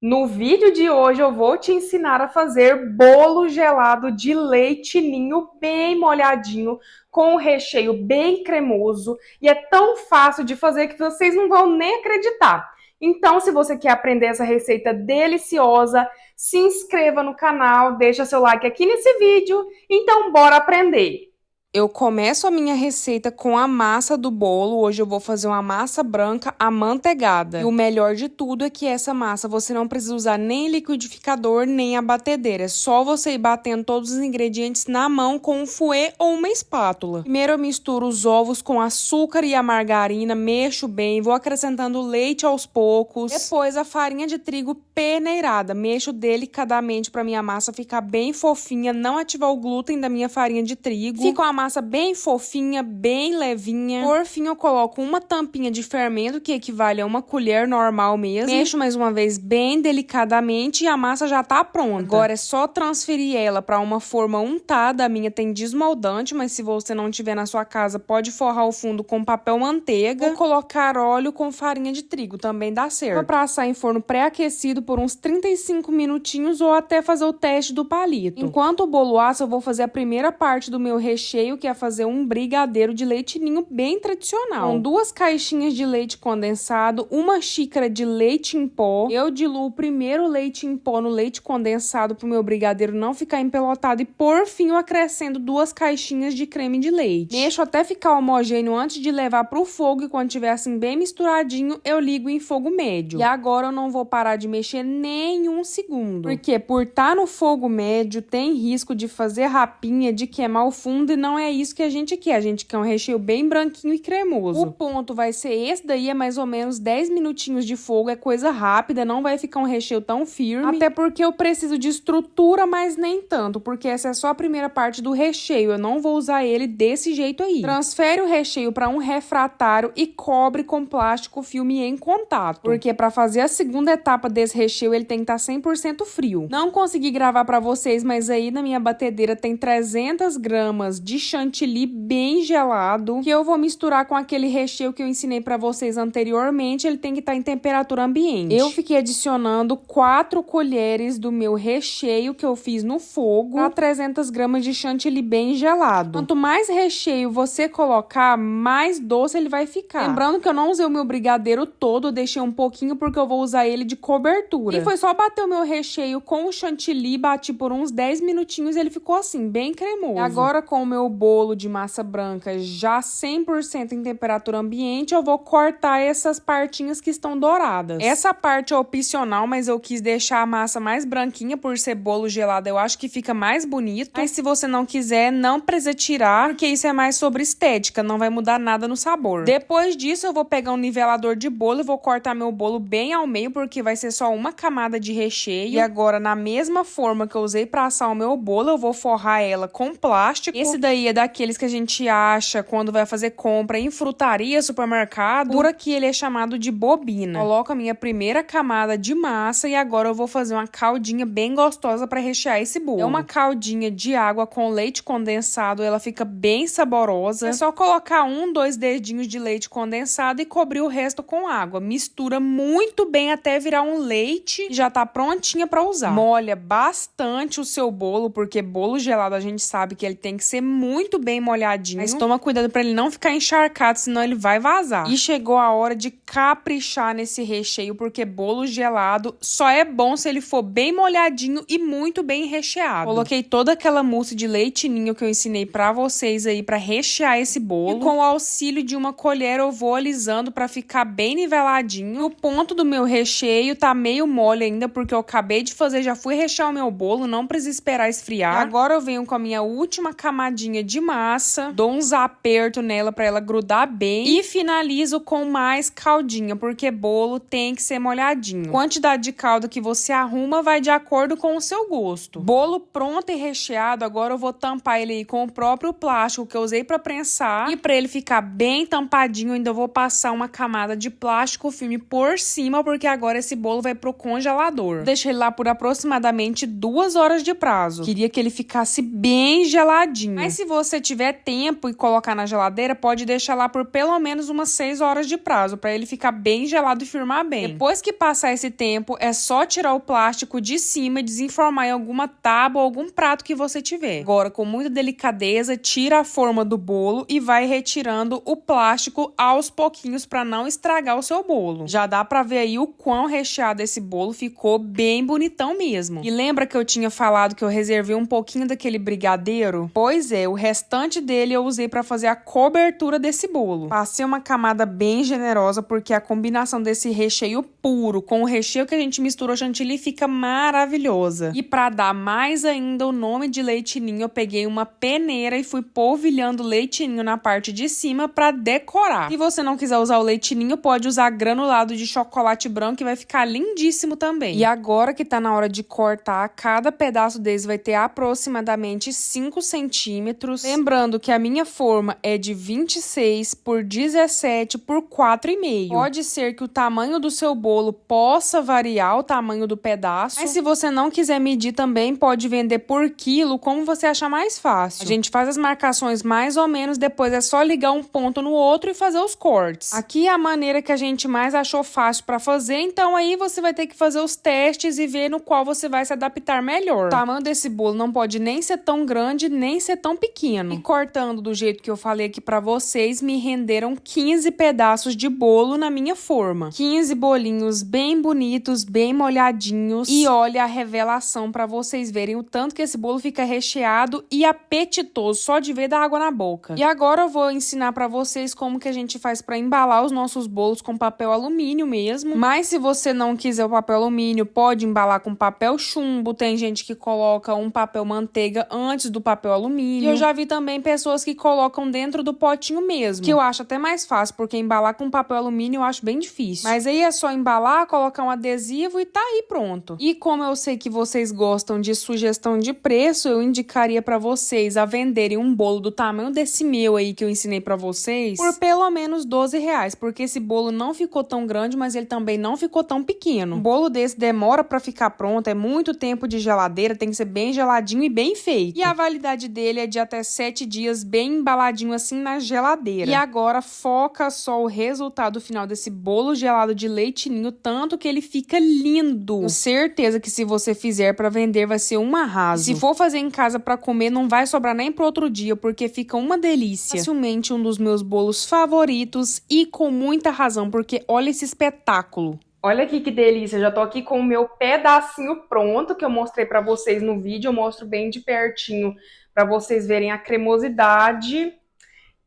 No vídeo de hoje eu vou te ensinar a fazer bolo gelado de leite ninho bem molhadinho, com um recheio bem cremoso e é tão fácil de fazer que vocês não vão nem acreditar. Então, se você quer aprender essa receita deliciosa, se inscreva no canal, deixa seu like aqui nesse vídeo. Então, bora aprender! Eu começo a minha receita com a massa do bolo. Hoje eu vou fazer uma massa branca amanteigada. E o melhor de tudo é que essa massa você não precisa usar nem liquidificador, nem a batedeira. É só você ir batendo todos os ingredientes na mão com um fouet ou uma espátula. Primeiro eu misturo os ovos com açúcar e a margarina, mexo bem, vou acrescentando leite aos poucos. Depois a farinha de trigo peneirada. Mexo delicadamente para minha massa ficar bem fofinha, não ativar o glúten da minha farinha de trigo. Fica uma massa bem fofinha, bem levinha. Por fim, eu coloco uma tampinha de fermento, que equivale a uma colher normal mesmo. Mexo mais uma vez bem delicadamente e a massa já tá pronta. Agora é só transferir ela para uma forma untada. A minha tem desmoldante, mas se você não tiver na sua casa, pode forrar o fundo com papel manteiga ou colocar óleo com farinha de trigo, também dá certo. Para assar em forno pré-aquecido por uns 35 minutinhos ou até fazer o teste do palito. Enquanto o bolo assa, eu vou fazer a primeira parte do meu recheio, que é fazer um brigadeiro de leite ninho bem tradicional. Com 2 caixinhas de leite condensado, 1 xícara de leite em pó. Eu diluo primeiro o leite em pó no leite condensado para o meu brigadeiro não ficar empelotado e por fim eu acrescento 2 caixinhas de creme de leite. Deixo até ficar homogêneo antes de levar para o fogo e quando tiver assim bem misturadinho, eu ligo em fogo médio. E agora eu não vou parar de mexer nem um segundo, porque por estar no fogo médio tem risco de fazer rapinha, de queimar o fundo e não é isso que a gente quer. A gente quer um recheio bem branquinho e cremoso. O ponto vai ser esse daí, é mais ou menos 10 minutinhos de fogo, é coisa rápida, não vai ficar um recheio tão firme. Até porque eu preciso de estrutura, mas nem tanto, porque essa é só a primeira parte do recheio, eu não vou usar ele desse jeito aí. Transfere o recheio para um refratário e cobre com plástico filme em contato, porque para fazer a segunda etapa desse recheio ele tem que estar 100% frio. Não consegui gravar para vocês, mas aí na minha batedeira tem 300 gramas de chantilly bem gelado, que eu vou misturar com aquele recheio que eu ensinei para vocês anteriormente. Ele tem que estar em temperatura ambiente. Eu fiquei adicionando 4 colheres do meu recheio que eu fiz no fogo a 300 gramas de chantilly bem gelado. Quanto mais recheio você colocar, mais doce ele vai ficar. Lembrando que eu não usei o meu brigadeiro todo, eu deixei um pouquinho porque eu vou usar ele de cobertura. E foi só bater o meu recheio com o chantilly, bati por uns 10 minutinhos e ele ficou assim, bem cremoso. E agora com o meu bolo de massa branca já 100% em temperatura ambiente, eu vou cortar essas partinhas que estão douradas. Essa parte é opcional, mas eu quis deixar a massa mais branquinha por ser bolo gelado, eu acho que fica mais bonito. Mas se você não quiser, não precisa tirar, porque isso é mais sobre estética, não vai mudar nada no sabor. Depois disso, eu vou pegar um nivelador de bolo e vou cortar meu bolo bem ao meio, porque vai ser só uma camada de recheio. E agora, na mesma forma que eu usei para assar o meu bolo, eu vou forrar ela com plástico. Esse daí é daqueles que a gente acha quando vai fazer compra em frutaria, supermercado. Por aqui ele é chamado de bobina. Coloco a minha primeira camada de massa e agora eu vou fazer uma caldinha bem gostosa para rechear esse bolo. É uma caldinha de água com leite condensado, ela fica bem saborosa. É só colocar 2 dedinhos de leite condensado e cobrir o resto com água. Mistura muito bem até virar um leite e já tá prontinha para usar. Molha bastante o seu bolo, porque bolo gelado a gente sabe que ele tem que ser muito bem molhadinho. Mas toma cuidado para ele não ficar encharcado, senão ele vai vazar. E chegou a hora de caprichar nesse recheio, porque bolo gelado só é bom se ele for bem molhadinho e muito bem recheado. Coloquei toda aquela mousse de leite ninho que eu ensinei para vocês aí para rechear esse bolo. E com o auxílio de uma colher eu vou alisando para ficar bem niveladinho. O ponto do meu recheio tá meio mole ainda, porque eu acabei de fazer, já fui rechear o meu bolo, não precisa esperar esfriar. E agora eu venho com a minha última camadinha de massa, dou uns apertos nela para ela grudar bem e finalizo com mais caldinha, porque bolo tem que ser molhadinho. A quantidade de caldo que você arruma vai de acordo com o seu gosto. Bolo pronto e recheado, agora eu vou tampar ele aí com o próprio plástico que eu usei para prensar. E para ele ficar bem tampadinho, ainda vou passar uma camada de plástico filme por cima, porque agora esse bolo vai pro congelador. Deixei ele lá por aproximadamente 2 horas de prazo. Queria que ele ficasse bem geladinho. Mas se você você tiver tempo e colocar na geladeira, pode deixar lá por pelo menos umas 6 horas de prazo, para ele ficar bem gelado e firmar bem. Depois que passar esse tempo, é só tirar o plástico de cima e desenformar em alguma tábua ou algum prato que você tiver. Agora, com muita delicadeza, tira a forma do bolo e vai retirando o plástico aos pouquinhos para não estragar o seu bolo. Já dá para ver aí o quão recheado esse bolo ficou, bem bonitão mesmo. E lembra que eu tinha falado que eu reservei um pouquinho daquele brigadeiro? Pois é, o restante dele eu usei para fazer a cobertura desse bolo. Passei uma camada bem generosa porque a combinação desse recheio puro com o recheio que a gente misturou chantilly fica maravilhosa. E para dar mais ainda o nome de leite ninho, eu peguei uma peneira e fui polvilhando leite ninho na parte de cima para decorar. Se você não quiser usar o leite ninho, pode usar granulado de chocolate branco que vai ficar lindíssimo também. E agora que tá na hora de cortar, cada pedaço deles vai ter aproximadamente 5 centímetros. Lembrando que a minha forma é de 26 por 17 por 4,5. Pode ser que o tamanho do seu bolo possa variar o tamanho do pedaço, mas se você não quiser medir também, pode vender por quilo, como você achar mais fácil. A gente faz as marcações mais ou menos, depois é só ligar um ponto no outro e fazer os cortes. Aqui é a maneira que a gente mais achou fácil para fazer, então aí você vai ter que fazer os testes e ver no qual você vai se adaptar melhor. O tamanho desse bolo não pode nem ser tão grande, nem ser tão pequeno. E cortando do jeito que eu falei aqui para vocês, me renderam 15 pedaços de bolo na minha forma. 15 bolinhos bem bonitos, bem molhadinhos. E olha a revelação para vocês verem o tanto que esse bolo fica recheado e apetitoso, só de ver dar água na boca. E agora eu vou ensinar para vocês como que a gente faz para embalar os nossos bolos com papel alumínio mesmo. Mas se você não quiser o papel alumínio, pode embalar com papel chumbo. Tem gente que coloca um papel manteiga antes do papel alumínio. E eu já vi também pessoas que colocam dentro do potinho mesmo, que eu acho até mais fácil, porque embalar com papel alumínio eu acho bem difícil. Mas aí é só embalar, colocar um adesivo e tá aí pronto. E como eu sei que vocês gostam de sugestão de preço, eu indicaria para vocês a venderem um bolo do tamanho desse meu aí que eu ensinei para vocês por pelo menos R$12, porque esse bolo não ficou tão grande, mas ele também não ficou tão pequeno. Um bolo desse demora para ficar pronto, é muito tempo de geladeira, tem que ser bem geladinho e bem feito. E a validade dele é de até 7 dias, bem embaladinho assim na geladeira. E agora foca só o resultado final desse bolo gelado de leite ninho, tanto que ele fica lindo. Tenho certeza que se você fizer para vender vai ser um arraso. E se for fazer em casa para comer, não vai sobrar nem pro outro dia, porque fica uma delícia. Facilmente um dos meus bolos favoritos e com muita razão, porque olha esse espetáculo. Olha aqui que delícia, já tô aqui com o meu pedacinho pronto, que eu mostrei pra vocês no vídeo, eu mostro bem de pertinho pra vocês verem a cremosidade.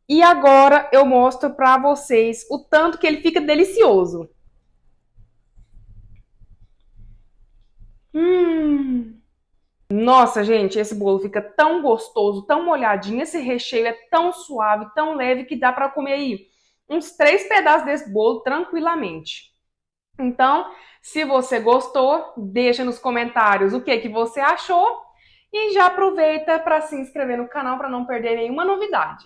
E agora eu mostro pra vocês o tanto que ele fica delicioso. Nossa, gente, esse bolo fica tão gostoso, tão molhadinho, esse recheio é tão suave, tão leve, que dá pra comer aí uns 3 pedaços desse bolo tranquilamente. Então, se você gostou, deixa nos comentários o que você achou e já aproveita para se inscrever no canal para não perder nenhuma novidade.